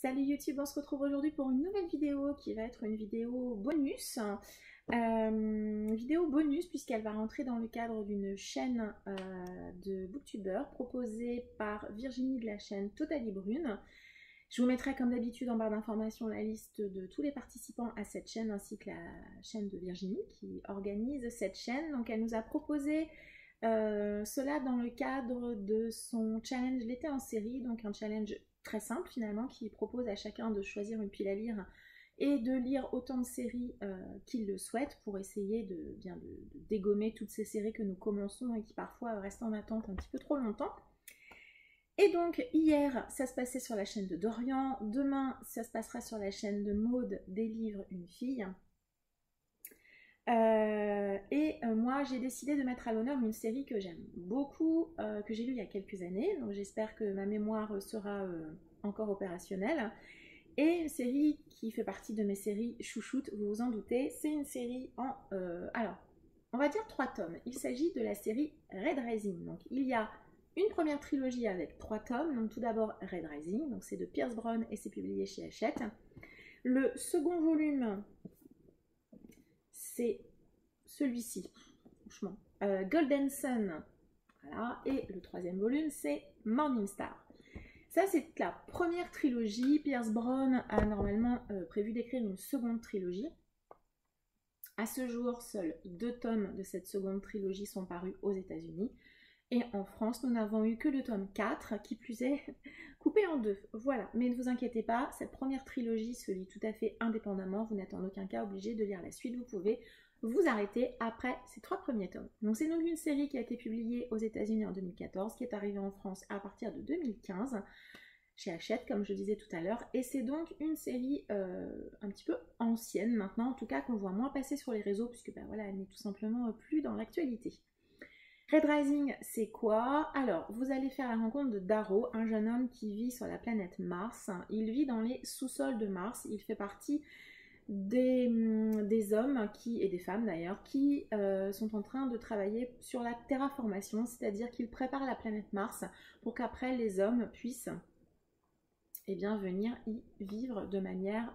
Salut YouTube, on se retrouve aujourd'hui pour une nouvelle vidéo qui va être une vidéo bonus. Vidéo bonus puisqu'elle va rentrer dans le cadre d'une chaîne de booktubeurs proposée par Virginie de la chaîne Totally Brune. Je vous mettrai comme d'habitude en barre d'informations la liste de tous les participants à cette chaîne ainsi que la chaîne de Virginie qui organise cette chaîne. Donc elle nous a proposé cela dans le cadre de son challenge l'été en série, donc un challenge très simple finalement qui propose à chacun de choisir une pile à lire et de lire autant de séries qu'il le souhaite pour essayer de dégommer toutes ces séries que nous commençons et qui parfois restent en attente un petit peu trop longtemps. Et donc hier ça se passait sur la chaîne de Dorian, demain ça se passera sur la chaîne de Maude, des livres, une fille. Moi j'ai décidé de mettre à l'honneur une série que j'aime beaucoup, que j'ai lue il y a quelques années, donc j'espère que ma mémoire sera encore opérationnelle. Et une série qui fait partie de mes séries chouchoutes, vous vous en doutez, c'est une série en... alors, on va dire 3 tomes. Il s'agit de la série Red Rising. Donc il y a une première trilogie avec 3 tomes. Donc tout d'abord Red Rising, donc c'est de Pierce Brown et c'est publié chez Hachette. Le second volume, c'est celui-ci, franchement, Golden Sun, voilà, et le troisième volume c'est Morning Star. Ça c'est la première trilogie. Pierce Brown a normalement prévu d'écrire une seconde trilogie. À ce jour, seuls 2 tomes de cette seconde trilogie sont parus aux États-Unis. Et en France, nous n'avons eu que le tome 4, qui plus est coupé en 2. Voilà, mais ne vous inquiétez pas, cette première trilogie se lit tout à fait indépendamment. Vous n'êtes en aucun cas obligé de lire la suite. Vous pouvez vous arrêter après ces 3 premiers tomes. Donc c'est donc une série qui a été publiée aux États-Unis en 2014, qui est arrivée en France à partir de 2015, chez Hachette, comme je disais tout à l'heure. Et c'est donc une série un petit peu ancienne maintenant, en tout cas qu'on voit moins passer sur les réseaux, puisque ben voilà, elle n'est tout simplement plus dans l'actualité. Red Rising, c'est quoi? Alors, vous allez faire la rencontre de Darrow, un jeune homme qui vit sur la planète Mars. Il vit dans les sous-sols de Mars. Il fait partie des hommes et des femmes d'ailleurs qui sont en train de travailler sur la terraformation, c'est-à-dire qu'ils préparent la planète Mars pour qu'après les hommes puissent venir y vivre de manière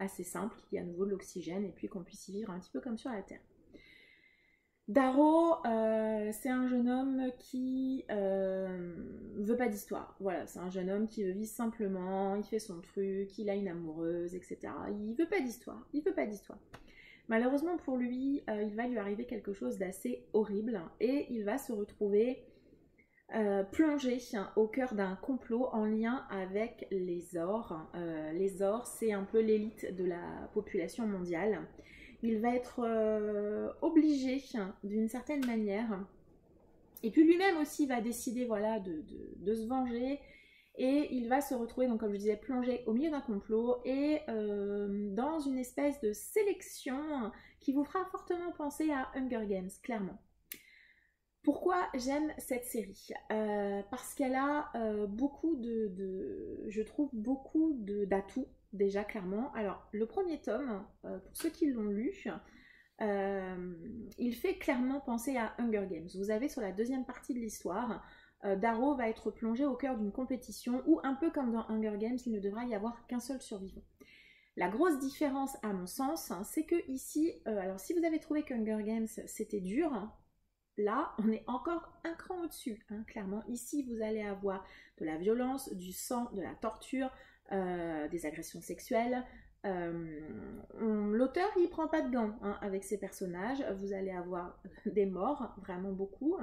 assez simple, qu'il y ait à nouveau de l'oxygène et puis qu'on puisse y vivre un petit peu comme sur la Terre. Darrow, c'est un jeune homme qui veut pas d'histoire. Voilà, c'est un jeune homme qui veut vivre simplement, il fait son truc, il a une amoureuse, etc. Il veut pas d'histoire, il veut pas d'histoire. Malheureusement pour lui, il va lui arriver quelque chose d'assez horrible et il va se retrouver plongé au cœur d'un complot en lien avec les Ors. Les Ors, c'est un peu l'élite de la population mondiale. Il va être obligé d'une certaine manière, et puis lui-même aussi va décider voilà, de se venger, et il va se retrouver, donc, comme je disais, plongé au milieu d'un complot et dans une espèce de sélection qui vous fera fortement penser à Hunger Games, clairement. Pourquoi j'aime cette série? Parce qu'elle a je trouve beaucoup d'atouts, déjà clairement. Alors, le premier tome, pour ceux qui l'ont lu, il fait clairement penser à Hunger Games. Vous avez sur la deuxième partie de l'histoire, Darrow va être plongé au cœur d'une compétition où, un peu comme dans Hunger Games, il ne devra y avoir qu'un seul survivant. La grosse différence, à mon sens, c'est que ici, alors si vous avez trouvé qu'Hunger Games c'était dur, là, on est encore un cran au-dessus, hein, clairement. Ici, vous allez avoir de la violence, du sang, de la torture, des agressions sexuelles. L'auteur, il prend pas de gants hein, avec ses personnages. Vous allez avoir des morts, vraiment beaucoup.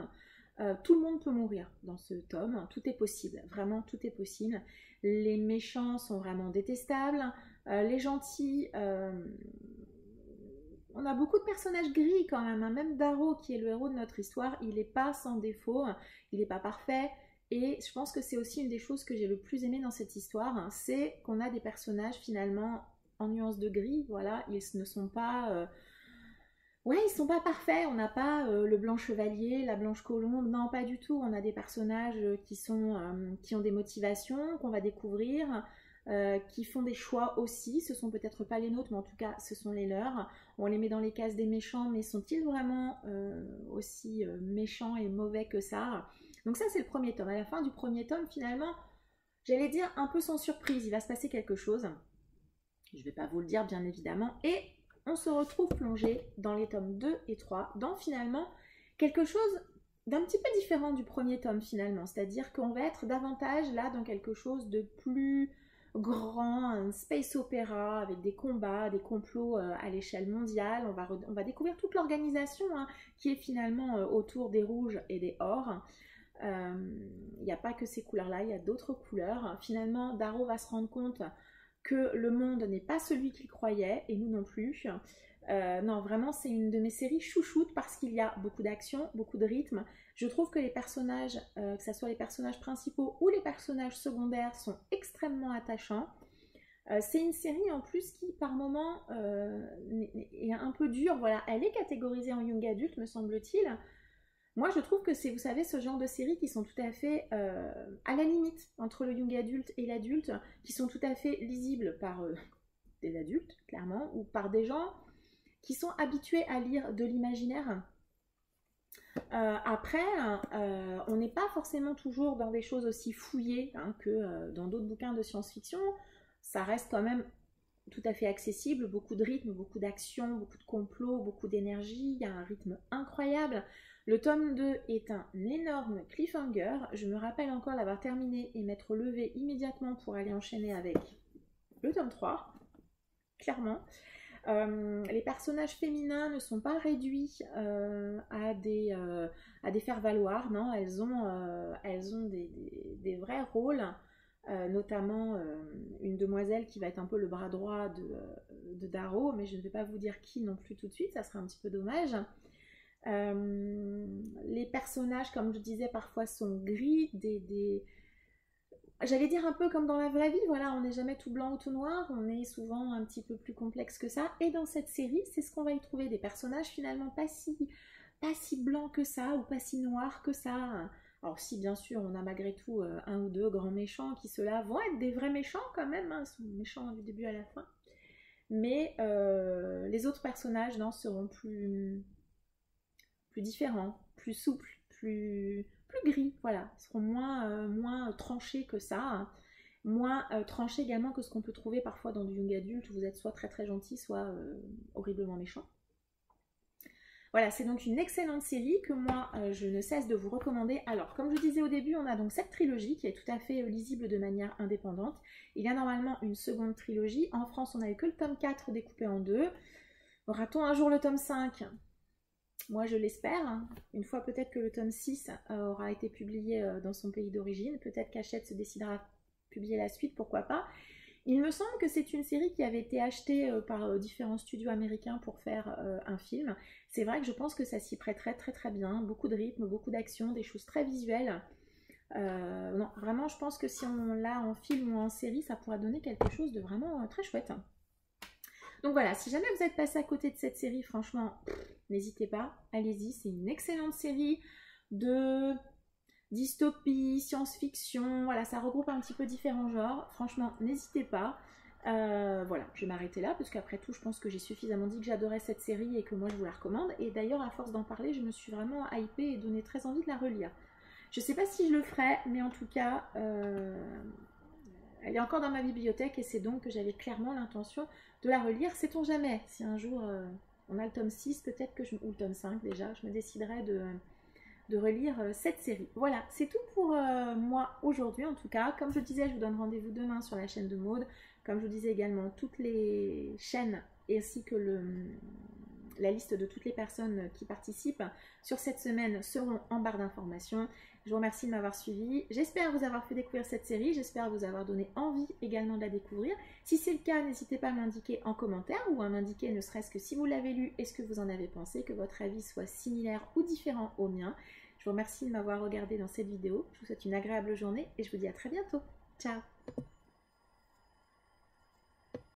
Tout le monde peut mourir dans ce tome. Tout est possible, vraiment tout est possible. Les méchants sont vraiment détestables. Les gentils... on a beaucoup de personnages gris quand même, hein. Même Darrow qui est le héros de notre histoire, il n'est pas sans défaut, il n'est pas parfait, et je pense que c'est aussi une des choses que j'ai le plus aimé dans cette histoire, hein, c'est qu'on a des personnages finalement en nuances de gris, voilà, ils ne sont pas... Ouais, ils sont pas parfaits, on n'a pas le blanc chevalier, la blanche colombe, non pas du tout, on a des personnages qui ont des motivations, qu'on va découvrir, qui font des choix aussi, ce sont peut-être pas les nôtres, mais en tout cas ce sont les leurs. On les met dans les cases des méchants, mais sont-ils vraiment aussi méchants et mauvais que ça? Donc ça c'est le premier tome. À la fin du premier tome, finalement, j'allais dire un peu sans surprise, il va se passer quelque chose. Je ne vais pas vous le dire bien évidemment. Et on se retrouve plongé dans les tomes 2 et 3, dans finalement quelque chose d'un petit peu différent du premier tome finalement. C'est-à-dire qu'on va être davantage là dans quelque chose de plus grand, un space opéra avec des combats, des complots à l'échelle mondiale. On va découvrir toute l'organisation qui est finalement autour des rouges et des ors. Il n'y a pas que ces couleurs-là, il y a d'autres couleurs. Finalement, Darrow va se rendre compte que le monde n'est pas celui qu'il croyait, et nous non plus. Non, vraiment, c'est une de mes séries chouchoutes parce qu'il y a beaucoup d'action, beaucoup de rythme. Je trouve que les personnages, que ce soit les personnages principaux ou les personnages secondaires, sont extrêmement attachants. C'est une série en plus qui, par moments, est un peu dure. Voilà, elle est catégorisée en young adulte, me semble-t-il. Moi, je trouve que c'est, vous savez, ce genre de séries qui sont tout à fait à la limite entre le young adulte et l'adulte, qui sont tout à fait lisibles par des adultes, clairement, ou par des gens qui sont habitués à lire de l'imaginaire. Après, on n'est pas forcément toujours dans des choses aussi fouillées que dans d'autres bouquins de science-fiction. Ça reste quand même tout à fait accessible, beaucoup de rythme, beaucoup d'action, beaucoup de complots, beaucoup d'énergie, il y a un rythme incroyable. Le tome 2 est un énorme cliffhanger, je me rappelle encore l'avoir terminé et m'être levée immédiatement pour aller enchaîner avec le tome 3, clairement. Les personnages féminins ne sont pas réduits à des faire-valoir, non, elles ont des vrais rôles. Notamment une demoiselle qui va être un peu le bras droit de Darrow, mais je ne vais pas vous dire qui non plus tout de suite, ça serait un petit peu dommage. Les personnages, comme je disais, parfois sont gris, j'allais dire un peu comme dans la vraie vie, voilà, on n'est jamais tout blanc ou tout noir, on est souvent un petit peu plus complexe que ça, et dans cette série, c'est ce qu'on va y trouver, des personnages finalement pas si blancs que ça, ou pas si noirs que ça. Alors si bien sûr on a malgré tout un ou deux grands méchants qui ceux-là vont être des vrais méchants quand même, ils sont méchants du début à la fin. Mais les autres personnages non, seront plus différents, plus souples, plus gris, voilà, ils seront moins tranchés que ça, moins tranchés également que ce qu'on peut trouver parfois dans du young adulte où vous êtes soit très très gentil, soit horriblement méchant. Voilà, c'est donc une excellente série que moi, je ne cesse de vous recommander. Alors, comme je disais au début, on a donc cette trilogie qui est tout à fait lisible de manière indépendante. Il y a normalement une seconde trilogie. En France, on n'a eu que le tome 4 découpé en deux. Aura-t-on un jour le tome 5 ? Moi, je l'espère. Une fois peut-être que le tome 6 aura été publié dans son pays d'origine. Peut-être qu'Hachette se décidera à publier la suite, pourquoi pas. Il me semble que c'est une série qui avait été achetée par différents studios américains pour faire un film. C'est vrai que je pense que ça s'y prêterait très très bien. Beaucoup de rythme, beaucoup d'action, des choses très visuelles. Non, vraiment, je pense que si on l'a en film ou en série, ça pourrait donner quelque chose de vraiment très chouette. Donc voilà, si jamais vous êtes passé à côté de cette série, franchement, n'hésitez pas, allez-y. C'est une excellente série de dystopie, science-fiction, voilà, ça regroupe un petit peu différents genres. Franchement, n'hésitez pas. Voilà, je vais m'arrêter là parce qu'après tout, je pense que j'ai suffisamment dit que j'adorais cette série et que moi je vous la recommande. Et d'ailleurs, à force d'en parler, je me suis vraiment hypée et donné très envie de la relire. Je sais pas si je le ferai, mais en tout cas, elle est encore dans ma bibliothèque et c'est donc que j'avais clairement l'intention de la relire. Sait-on jamais, si un jour on a le tome 6, peut-être que ou le tome 5 déjà, je me déciderai de relire cette série. Voilà, c'est tout pour moi aujourd'hui en tout cas. Comme je disais, je vous donne rendez-vous demain sur la chaîne de Maud. Comme je vous disais également, toutes les chaînes ainsi que la liste de toutes les personnes qui participent sur cette semaine seront en barre d'informations. Je vous remercie de m'avoir suivi. J'espère vous avoir fait découvrir cette série. J'espère vous avoir donné envie également de la découvrir. Si c'est le cas, n'hésitez pas à m'indiquer en commentaire ou à m'indiquer ne serait-ce que si vous l'avez lu et ce que vous en avez pensé, que votre avis soit similaire ou différent au mien. Je vous remercie de m'avoir regardé dans cette vidéo. Je vous souhaite une agréable journée et je vous dis à très bientôt. Ciao!